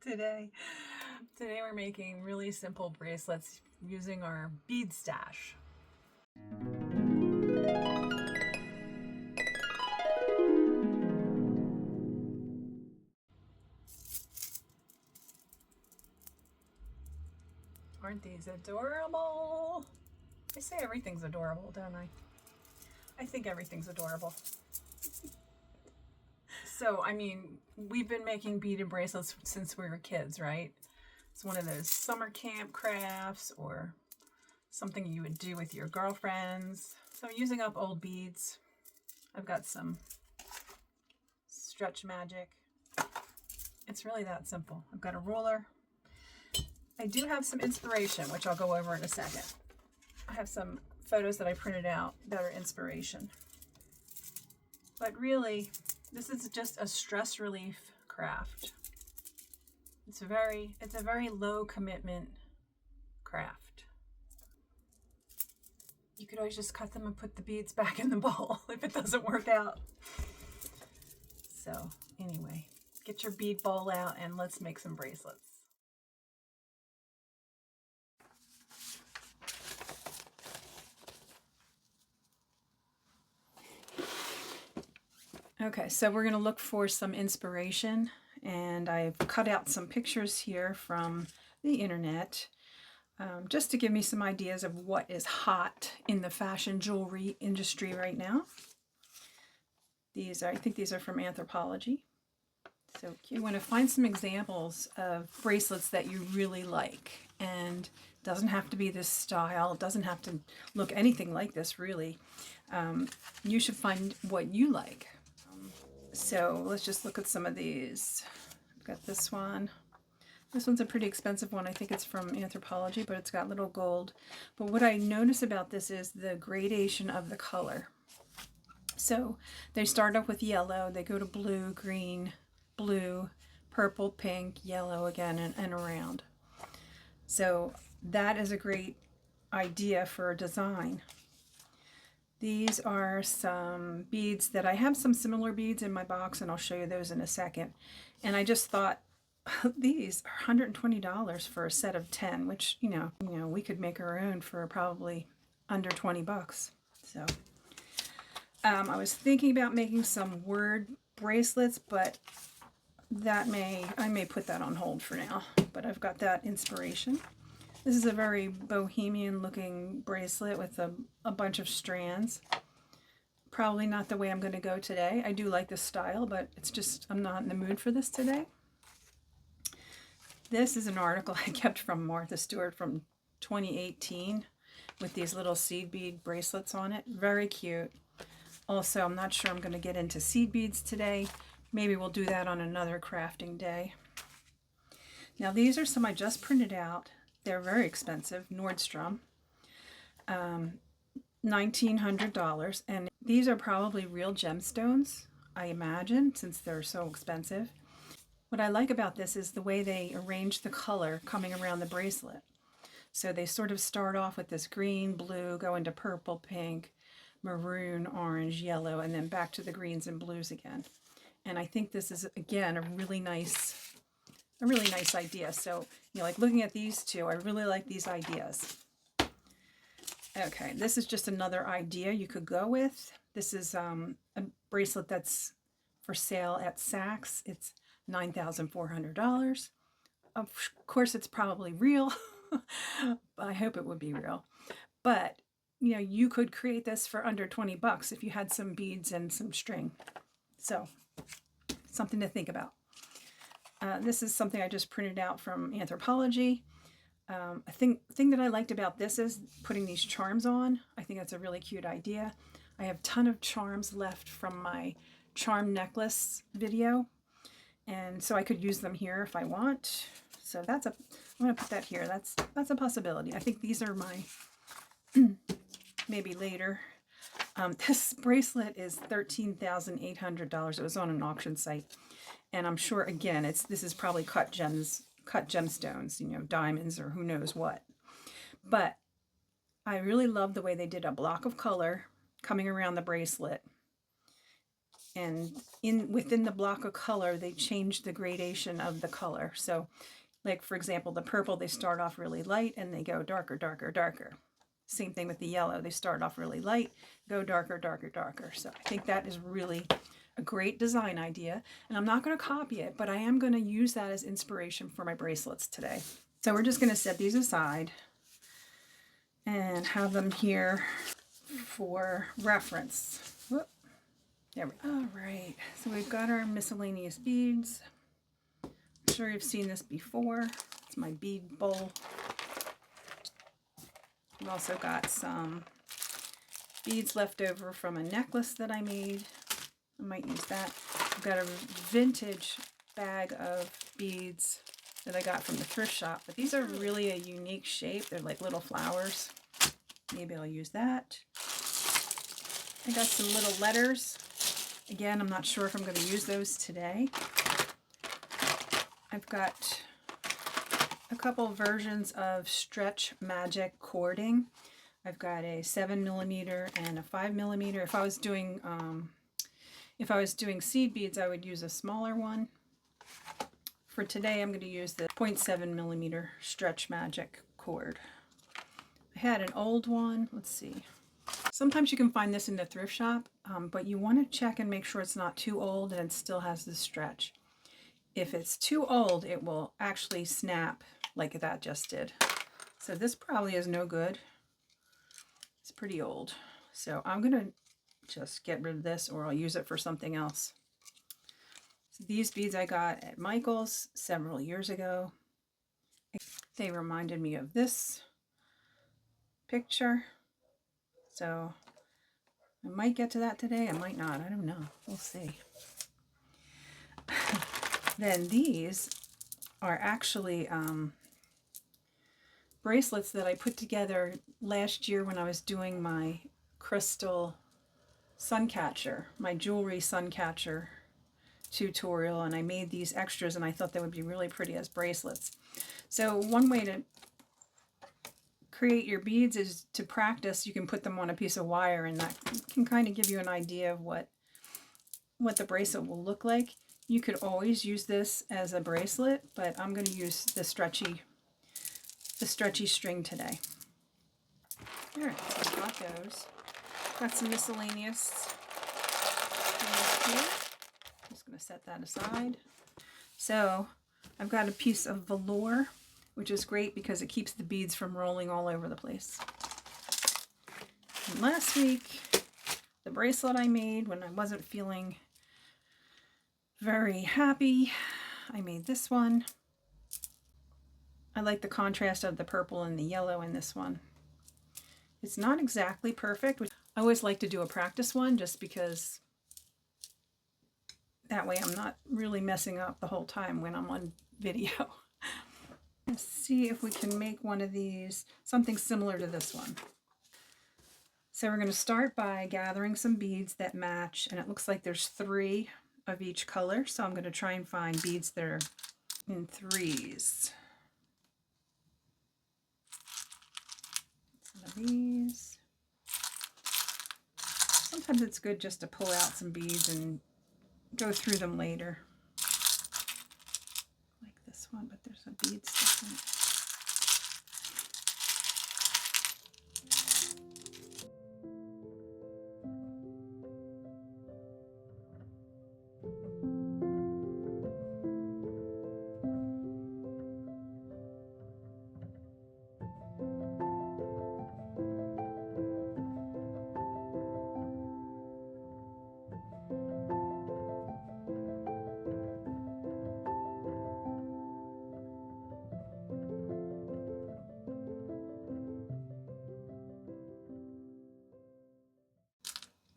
Today we're making really simple bracelets using our bead stash. Aren't these adorable? I say everything's adorable, don't I? I think everything's adorable. So, I mean, we've been making beaded bracelets since we were kids, right? It's one of those summer camp crafts or something you would do with your girlfriends. So I'm using up old beads. I've got some stretch magic. It's really that simple. I've got a ruler. I do have some inspiration, which I'll go over in a second. I have some photos that I printed out that are inspiration. But really, this is just a stress relief craft. It's a very low commitment craft. You could always just cut them and put the beads back in the bowl if it doesn't work out. So anyway, get your bead bowl out and let's make some bracelets. Okay, so we're going to look for some inspiration, and I've cut out some pictures here from the internet just to give me some ideas of what is hot in the fashion jewelry industry right now. I think these are from Anthropology. So cute. You want to find some examples of bracelets that you really like, and it doesn't have to be this style. It doesn't have to look anything like this, really. You should find what you like. So let's just look at some of these. I've got this one. This one's a pretty expensive one. I think it's from Anthropology, but it's got little gold. But what I notice about this is the gradation of the color. So they start off with yellow, they go to blue, green, blue, purple, pink, yellow again, and around. So that is a great idea for a design. These are some beads that I have some similar beads in my box, and I'll show you those in a second. And I just thought these are $120 for a set of 10, which, you know, we could make our own for probably under 20 bucks. So I was thinking about making some word bracelets, but I may put that on hold for now. But I've got that inspiration. This is a very bohemian looking bracelet with a bunch of strands. Probably not the way I'm going to go today. I do like this style, but it's just, I'm not in the mood for this today. This is an article I kept from Martha Stewart from 2018 with these little seed bead bracelets on it. Very cute. Also, I'm not sure I'm going to get into seed beads today. Maybe we'll do that on another crafting day. Now these are some I just printed out. They're very expensive, Nordstrom, $1,900, and these are probably real gemstones, I imagine, since they're so expensive. What I like about this is the way they arrange the color coming around the bracelet. So they sort of start off with this green, blue, go into purple, pink, maroon, orange, yellow, and then back to the greens and blues again. And I think this is, again, a really nice idea. So, you know, like looking at these two, I really like these ideas. Okay, this is just another idea you could go with. This is a bracelet that's for sale at Saks. It's $9,400. Of course, it's probably real. I hope it would be real. But, you know, you could create this for under 20 bucks if you had some beads and some string. So, something to think about. This is something I just printed out from Anthropology. A thing that I liked about this is putting these charms on. I think that's a really cute idea. I have a ton of charms left from my charm necklace video, and so I could use them here if I want. So I'm going to put that here. That's a possibility. I think these are my maybe later. This bracelet is $13,800. It was on an auction site. And I'm sure, again, this is probably cut gemstones, you know, diamonds or who knows what. But I really love the way they did a block of color coming around the bracelet. and within the block of color, they change the gradation of the color. So like, for example, the purple, they start off really light and they go darker, darker, darker. Same thing with the yellow. They start off really light, go darker, darker, darker. So I think that is really a great design idea. And I'm not going to copy it, but I am going to use that as inspiration for my bracelets today. So we're just going to set these aside and have them here for reference. Whoop. There we go. All right, so we've got our miscellaneous beads. I'm sure you've seen this before. It's my bead bowl. I've also got some beads left over from a necklace that I made. I might use that. I've got a vintage bag of beads that I got from the thrift shop, but these are really a unique shape. They're like little flowers. Maybe I'll use that. I got some little letters. Again, I'm not sure if I'm going to use those today. I've got a couple versions of Stretch Magic cording. I've got a 7mm and a 5mm. If I was doing seed beads, I would use a smaller one. For today, I'm going to use the 0.7mm Stretch Magic cord. I had an old one. Let's see. Sometimes you can find this in the thrift shop, but you want to check and make sure it's not too old and it still has the stretch. If it's too old, it will actually snap like that just did. So this probably is no good. It's pretty old. So I'm going to just get rid of this, or I'll use it for something else. So these beads I got at Michael's several years ago. They reminded me of this picture. So I might get to that today. I might not. I don't know. We'll see. Then these are actually bracelets that I put together last year when I was doing my crystal sun catcher, my jewelry sun catcher tutorial, and I made these extras and I thought they would be really pretty as bracelets. So one way to create your beads is to practice. You can put them on a piece of wire, and that can kind of give you an idea of what the bracelet will look like. You could always use this as a bracelet, but I'm going to use the stretchy string today. All right, so I've got those. Got some miscellaneous here. I'm just going to set that aside. So I've got a piece of velour, which is great because it keeps the beads from rolling all over the place. And last week, the bracelet I made when I wasn't feeling very happy, I made this one. I like the contrast of the purple and the yellow in this one. It's not exactly perfect. I always like to do a practice one just because that way I'm not really messing up the whole time when I'm on video. Let's see if we can make one of these, something similar to this one. So we're going to start by gathering some beads that match, and it looks like there's 3 of each color. So I'm going to try and find beads that are in 3s. Some of these. Sometimes it's good just to pull out some beads and go through them later. Like this one, but there's a bead stuck in it.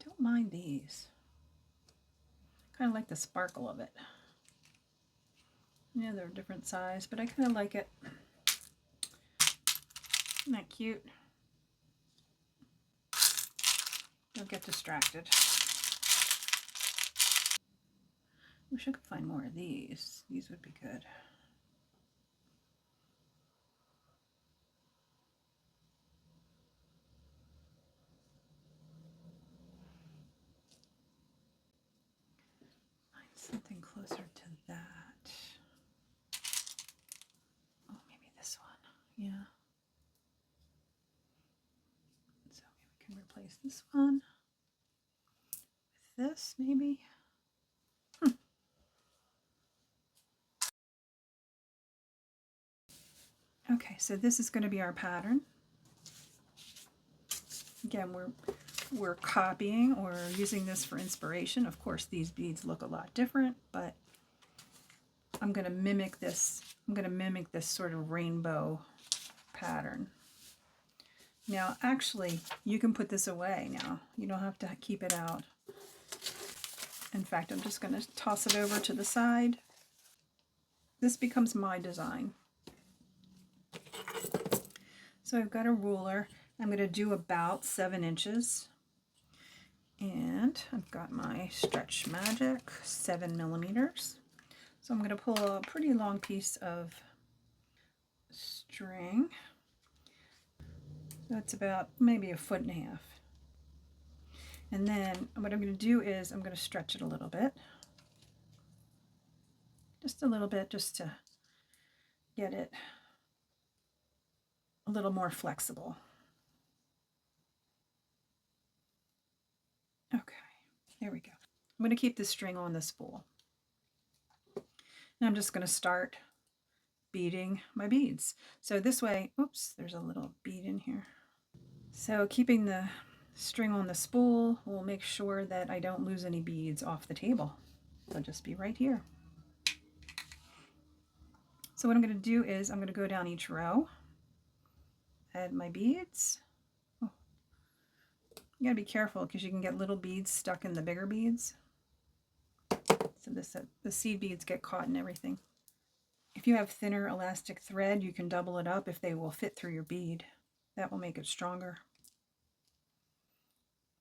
Don't mind these. Kind of like the sparkle of it. Yeah, they're a different size, but I kind of like it. Isn't that cute? Don't get distracted. Wish I could find more of these. These would be good. Something closer to that. Oh, maybe this one. Yeah. So we can replace this one with this, maybe. Okay, so this is going to be our pattern. Again, we're copying or using this for inspiration. Of course, these beads look a lot different, but I'm going to mimic this. I'm going to mimic this sort of rainbow pattern. Now, actually, you can put this away now. You don't have to keep it out. In fact, I'm just going to toss it over to the side. This becomes my design. So I've got a ruler. I'm going to do about 7 inches. And I've got my Stretch Magic 7 millimeters. So I'm going to pull a pretty long piece of string. That's about maybe 1.5 feet. And then what I'm going to do is I'm going to stretch it a little bit. Just a little bit, just to get it a little more flexible. Okay, there we go. I'm going to keep the string on the spool. And I'm just going to start beading my beads. So this way, oops, there's a little bead in here. So keeping the string on the spool will make sure that I don't lose any beads off the table. They'll just be right here. So what I'm going to do is I'm going to go down each row, add my beads. Oh, you got to be careful because you can get little beads stuck in the bigger beads. So the seed beads get caught in everything. If you have thinner elastic thread, you can double it up if they will fit through your bead. That will make it stronger.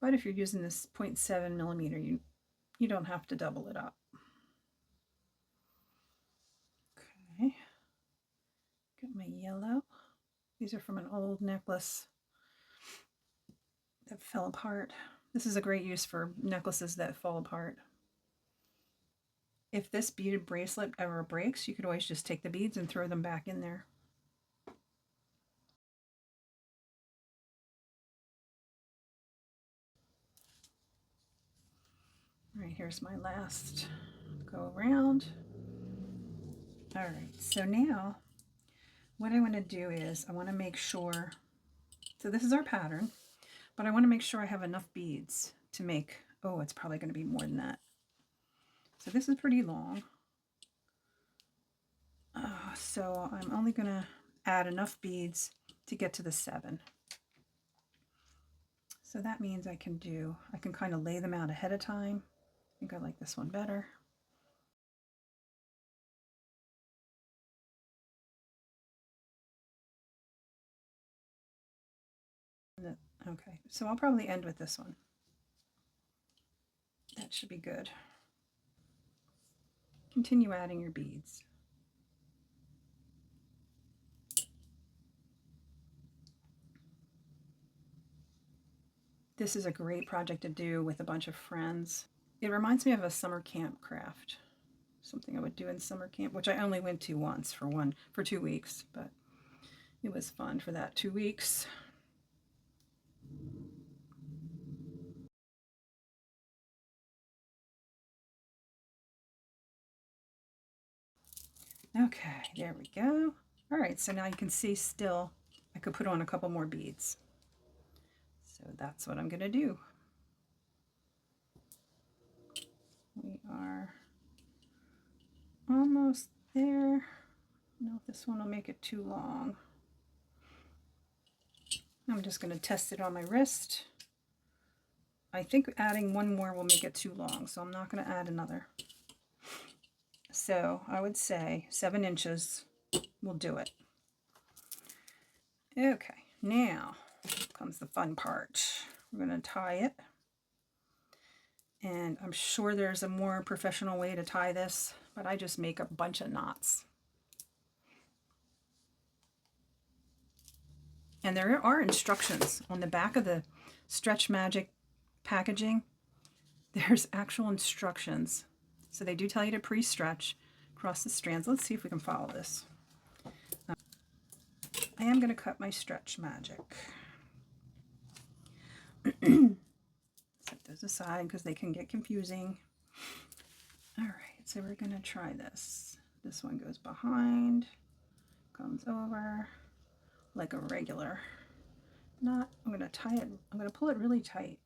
But if you're using this 0.7 millimeter, you don't have to double it up. Okay, got my yellow. These are from an old necklace that fell apart. This is a great use for necklaces that fall apart. If this beaded bracelet ever breaks, you could always just take the beads and throw them back in there. All right, here's my last go around. All right, so now what I want to do is I want to make sure, so this is our pattern, but I want to make sure I have enough beads to make, oh, it's probably going to be more than that. So this is pretty long. So I'm only going to add enough beads to get to the 7. So that means I can kind of lay them out ahead of time. I think I like this one better. Okay, so I'll probably end with this one. That should be good. Continue adding your beads. This is a great project to do with a bunch of friends. It reminds me of a summer camp craft. Something I would do in summer camp, which I only went to once for 2 weeks, but it was fun for that 2 weeks. Okay, there we go. All right, so now you can see still I could put on a couple more beads. So that's what I'm going to do. We are almost there. I don't know if this one will make it too long. I'm just going to test it on my wrist. I think adding one more will make it too long, so I'm not going to add another. So I would say 7 inches will do it. Okay, now comes the fun part. We're going to tie it. And I'm sure there's a more professional way to tie this, but I just make a bunch of knots. And there are instructions on the back of the Stretch Magic packaging. There's actual instructions So they do tell you to pre-stretch across the strands. Let's see if we can follow this. I am going to cut my stretch magic. Set those aside because they can get confusing. All right, so we're going to try this. This one goes behind, comes over like a regular knot. I'm going to tie it, I'm going to pull it really tight.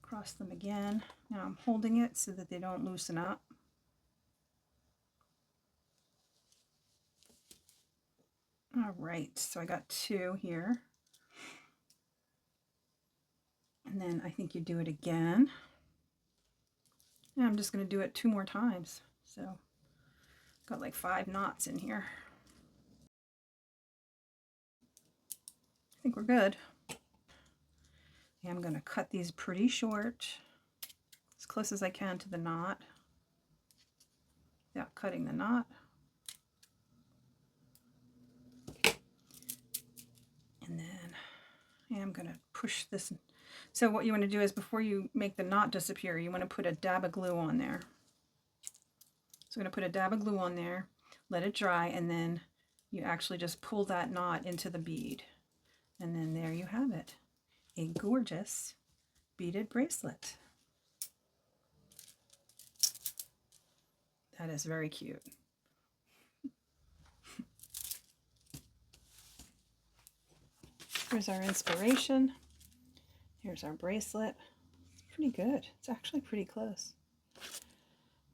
Cross them again. Now I'm holding it so that they don't loosen up. All right, so I got 2 here. And then I think you do it again. And I'm just going to do it 2 more times. So got like 5 knots in here. I think we're good. And I'm going to cut these pretty short, as close as I can to the knot, without cutting the knot. And then I'm going to push this. So what you want to do is, before you make the knot disappear, you want to put a dab of glue on there. So I'm going to put a dab of glue on there, let it dry, and then you actually just pull that knot into the bead. And then there you have it, a gorgeous beaded bracelet. That is very cute. Here's our inspiration. Here's our bracelet. Pretty good. It's actually pretty close.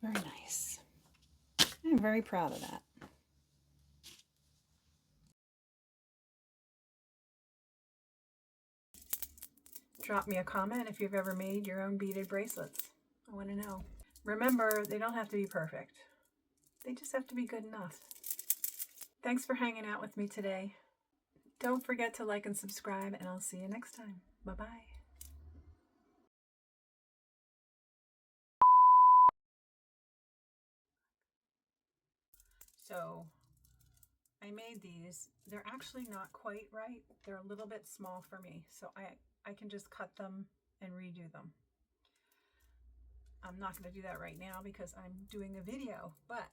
Very nice. I'm very proud of that. Drop me a comment if you've ever made your own beaded bracelets. I want to know. Remember, they don't have to be perfect. They just have to be good enough. Thanks for hanging out with me today. Don't forget to like and subscribe, and I'll see you next time. Bye-bye. So I made these. They're actually not quite right. They're a little bit small for me, so I can just cut them and redo them. I'm not going to do that right now because I'm doing a video, but